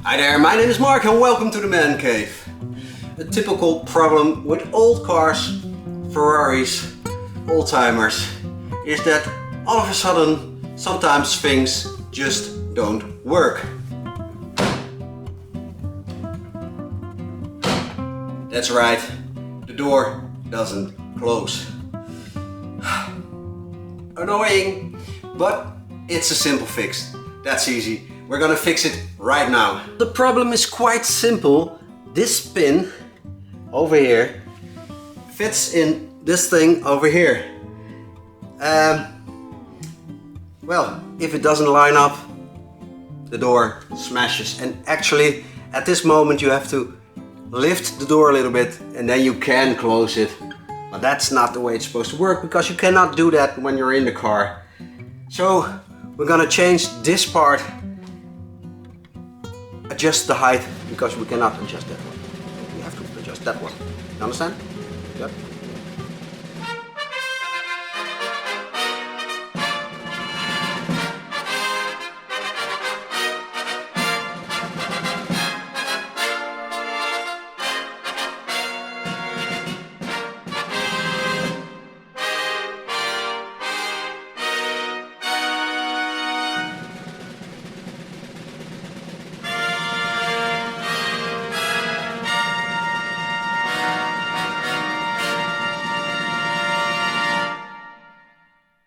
Hi there, my name is Mark and welcome to the Man Cave. A typical problem with old cars, Ferraris, old-timers, is that all of a sudden sometimes things just don't work. That's right, the door doesn't close. Annoying, but it's a simple fix. That's easy. We're gonna fix it right now. The problem is quite simple. This pin over here fits in this thing over here. Well, if it doesn't line up, the door smashes. And actually, at this moment you have to lift the door a little bit and then you can close it. But that's not the way it's supposed to work, because you cannot do that when you're in the car. So we're gonna change this part. Adjust the height, because we cannot adjust that one. We have to adjust that one. You understand? Yep.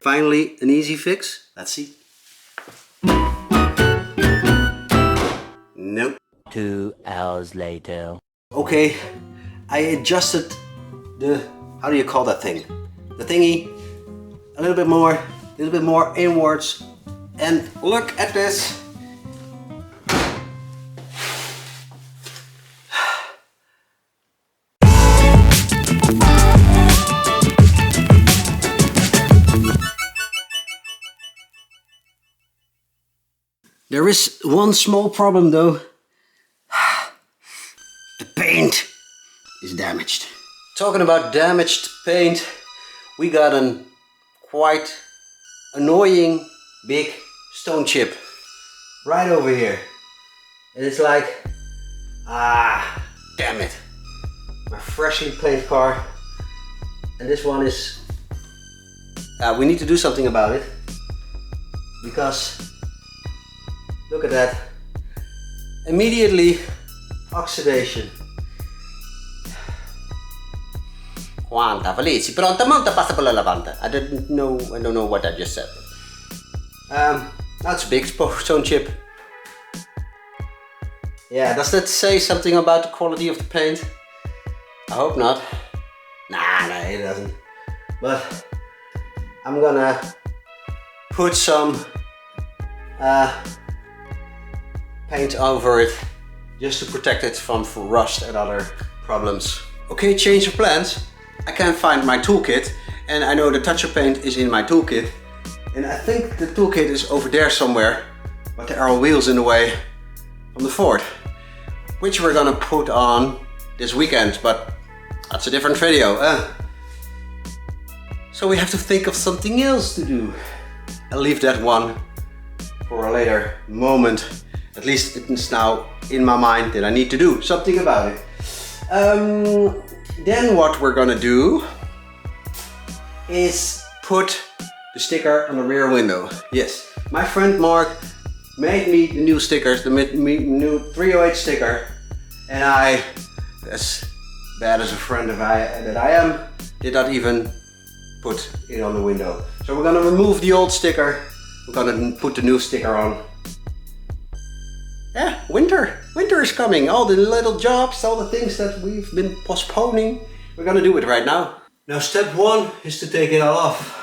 Finally, an easy fix. Let's see. Nope. 2 hours later. Okay, I adjusted the, how do you call that thing? The thingy a little bit more inwards. And look at this. There is one small problem though. The paint is damaged. Talking about damaged paint, we got a quite annoying big stone chip right over here. And it's like, damn it. My freshly painted car. And this one is, we need to do something about it, because look at that. Immediately oxidation. Quanta felici, pronta monta pasta per la lavanda. I don't know what I just said. That's a big stone chip. Yeah, does that say something about the quality of the paint? I hope not. Nah, it doesn't. But I'm gonna put some paint over it, just to protect it from rust and other problems. Okay, change of plans. I can't find my toolkit, and I know the toucher paint is in my toolkit, and I think the toolkit is over there somewhere, but there are wheels in the way from the Ford, which we're gonna put on this weekend, but that's a different video. So we have to think of something else to do. I'll leave that one for a later moment. At least it's now in my mind that I need to do something about it. Then what we're gonna do is put the sticker on the rear window. Yes, my friend Mark made me the new stickers, the new 308 sticker, and I, as bad as a friend that I am, did not even put it on the window. So we're gonna remove the old sticker, we're gonna put the new sticker on. Yeah, winter is coming. All the little jobs, all the things that we've been postponing, we're gonna do it right now. Now step one is to take it all off.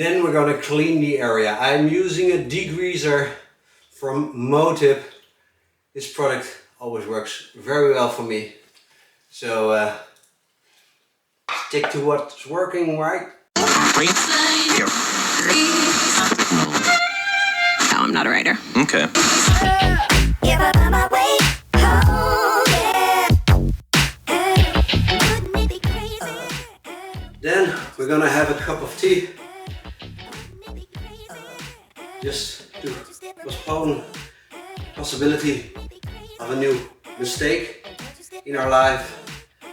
Then we're gonna clean the area. I'm using a degreaser from Motip. This product always works very well for me. So stick to what's working, right? No, I'm not a writer. Okay. Then we're gonna have a cup of tea. Just to postpone the possibility of a new mistake in our life.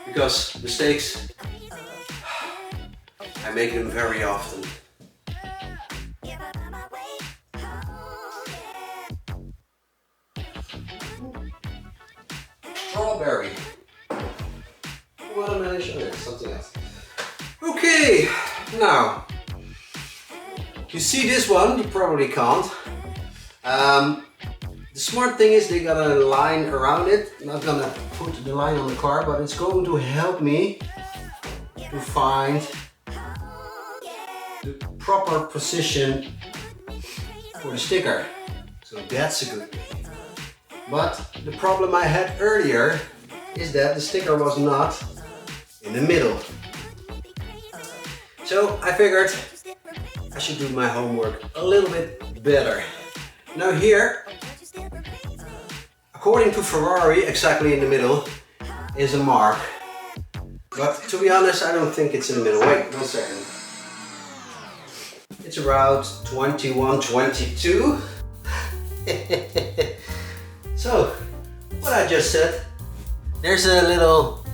Because mistakes, I make them very often. Strawberry. Watermelon, oh, something else. Okay, now you see this one, you probably can't. The smart thing is they got a line around it. I'm not gonna put the line on the car, but it's going to help me to find the proper position for the sticker. So that's a good thing. But the problem I had earlier is that the sticker was not in the middle. So I figured I should do my homework a little bit better. Now here, according to Ferrari, exactly in the middle is a mark. But to be honest, I don't think it's in the middle. Wait, 1 second. It's about 21, 22. So, what I just said, there's a little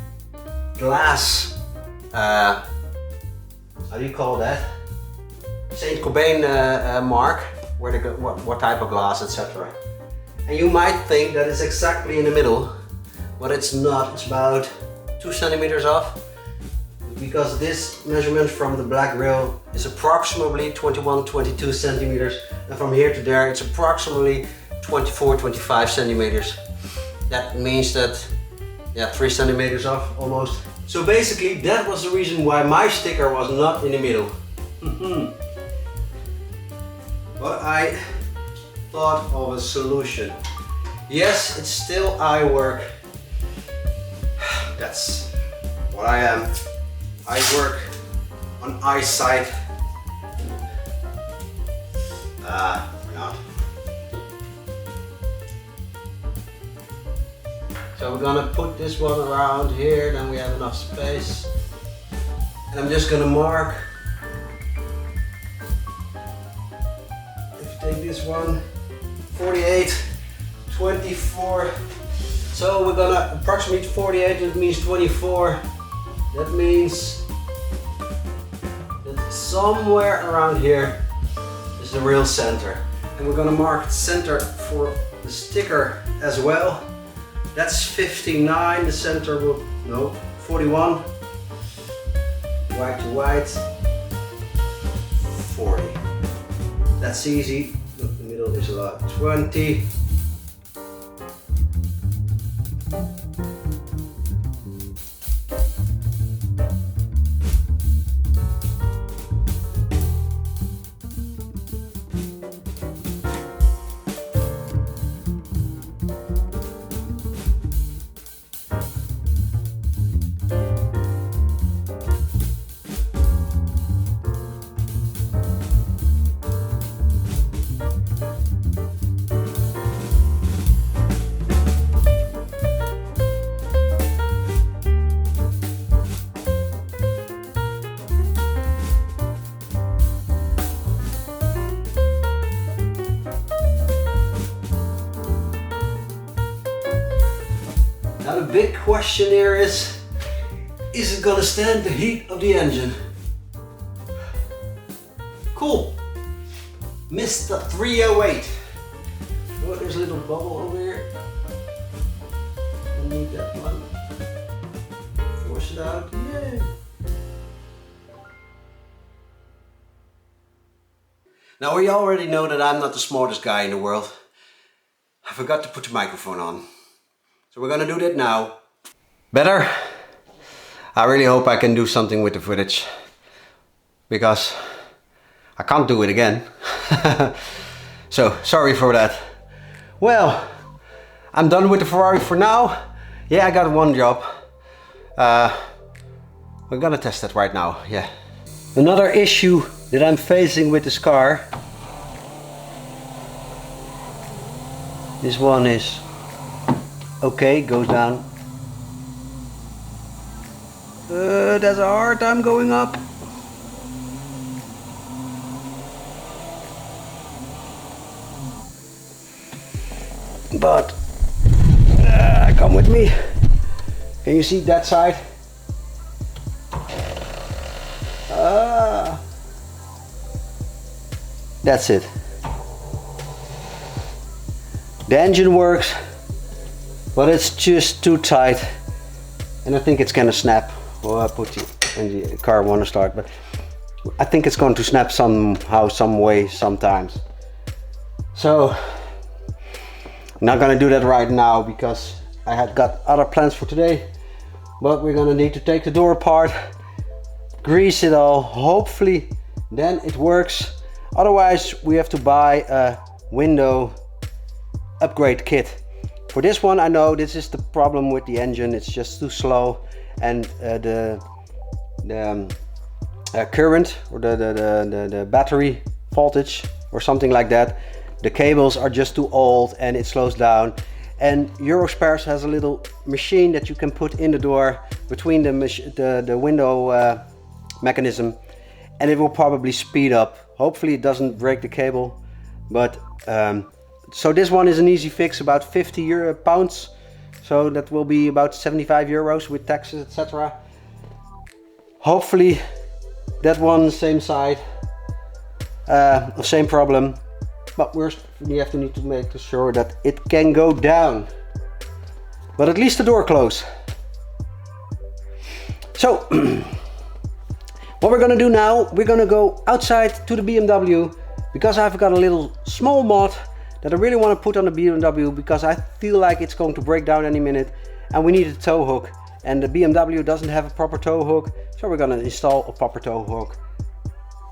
glass, how do you call that? Saint Cobain mark, where the, what type of glass, etc. And you might think that it's exactly in the middle, but it's not. It's about 2 centimeters off, because this measurement from the black rail is approximately 21, 22 centimeters, and from here to there it's approximately 24, 25 centimeters. That means that, yeah, 3 centimeters off almost. So basically that was the reason why my sticker was not in the middle. But I thought of a solution. Yes, it's still eye work. That's what I am. I work on eyesight. Why not? So we're gonna put this one around here, then we have enough space. And I'm just gonna mark. If you take this one, 48, 24. So we're gonna approximate 48, that means 24. That means that somewhere around here is the real center. And we're gonna mark the center for the sticker as well. That's 59, the center will, no, 41. White to white, 40. That's easy. Look, the middle is about 20. Now the big question here is it gonna stand the heat of the engine? Cool. Mr. 308. Oh, there's a little bubble over here. I need that one. Force it out. Yay. Now we already know that I'm not the smartest guy in the world. I forgot to put the microphone on. So we're gonna do that now. Better? I really hope I can do something with the footage. Because I can't do it again. So sorry for that. Well, I'm done with the Ferrari for now. Yeah, I got one job. We're gonna test it right now, yeah. Another issue that I'm facing with this car. This one is okay, goes down. That's a hard time going up. But come with me. Can you see that side? That's it. The engine works, but it's just too tight, and I think it's gonna snap. Well, I put it in the car, wanna start, but I think it's going to snap somehow, some way, sometimes. So I'm not gonna do that right now because I had got other plans for today. But we're gonna need to take the door apart, grease it all. Hopefully, then it works. Otherwise, we have to buy a window upgrade kit. For this one, I know this is the problem with the engine. It's just too slow, and the current or the battery voltage or something like that. The cables are just too old and it slows down. And Eurospares has a little machine that you can put in the door between the window mechanism, and it will probably speed up. Hopefully it doesn't break the cable, but so this one is an easy fix, about 50 pounds. So that will be about 75 euros with taxes, etc. Hopefully that one same side, same problem, but we have to need to make sure that it can go down. But at least the door closed. So what we're gonna do now, we're gonna go outside to the BMW because I've got a little small mod that I really want to put on the BMW because I feel like it's going to break down any minute, and we need a tow hook, and the BMW doesn't have a proper tow hook, so we're gonna install a proper tow hook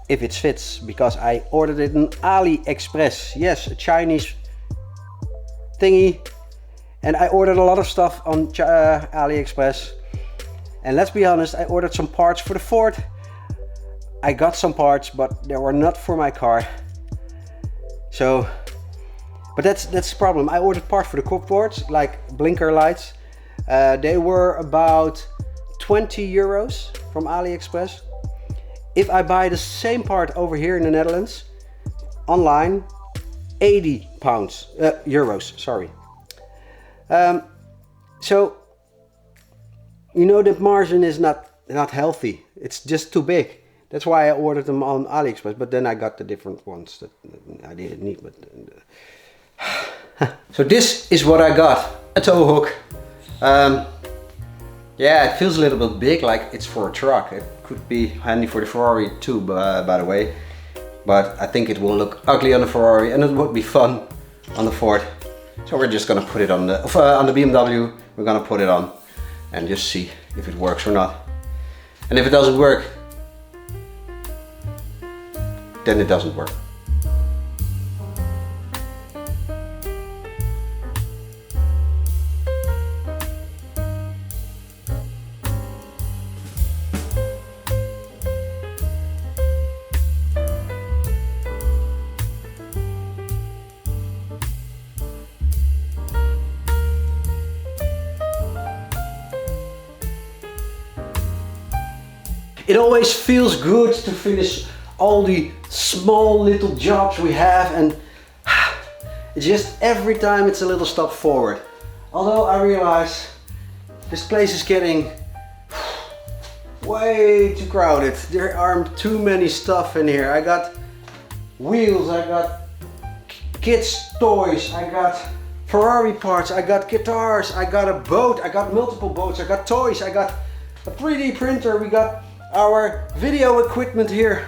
if it fits, because I ordered it on AliExpress. Yes, a Chinese thingy, and I ordered a lot of stuff on AliExpress, and let's be honest, I ordered some parts for the Ford. I got some parts, but they were not for my car. So, but that's the problem. I ordered parts for the corkboards, like blinker lights. They were about 20 euros from AliExpress. If I buy the same part over here in the Netherlands, online, 80 euros, sorry. So, you know, the margin is not healthy. It's just too big. That's why I ordered them on AliExpress, but then I got the different ones that I didn't need. But so this is what I got, a tow hook. Yeah, it feels a little bit big, like it's for a truck. It could be handy for the Ferrari too, by the way. But I think it will look ugly on the Ferrari, and it would be fun on the Ford. So we're just gonna put it on the BMW. We're gonna put it on and just see if it works or not. And if it doesn't work, then it doesn't work. It always feels good to finish all the small little jobs we have, and it's just every time it's a little step forward. Although I realize this place is getting way too crowded. There are too many stuff in here. I got wheels, I got kids' toys, I got Ferrari parts, I got guitars, I got a boat, I got multiple boats, I got toys, I got a 3D printer, we got our video equipment here.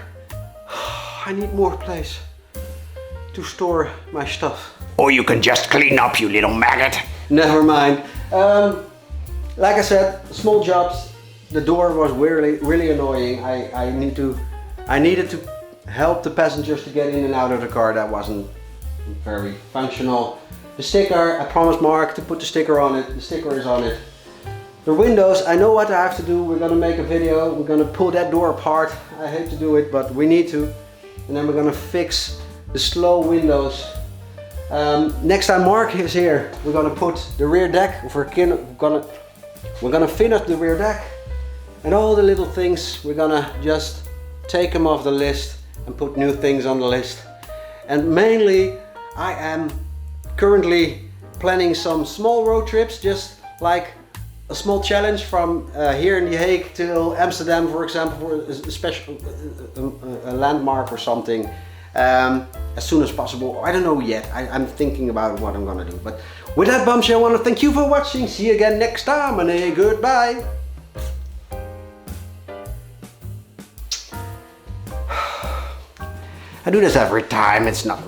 I need more place to store my stuff. Or you can just clean up, you little maggot. Never mind. Like I said, small jobs. The door was really annoying. I needed to help the passengers to get in and out of the car. That wasn't very functional. The sticker, I promised Mark to put the sticker on it. The sticker is on it. The windows, I know what I have to do. We're gonna make a video. We're gonna pull that door apart. I hate to do it, but we need to. And then we're gonna fix the slow windows. Next time Mark is here, we're gonna put the rear deck. We're gonna finish the rear deck. And all the little things, we're gonna just take them off the list and put new things on the list. And mainly, I am currently planning some small road trips, just like a small challenge from here in The Hague to Amsterdam, for example, for a special a landmark or something, as soon as possible. I don't know yet. I'm thinking about what I'm gonna do. But with that bombshell, I want to thank you for watching. See you again next time, and goodbye. I do this every time. It's not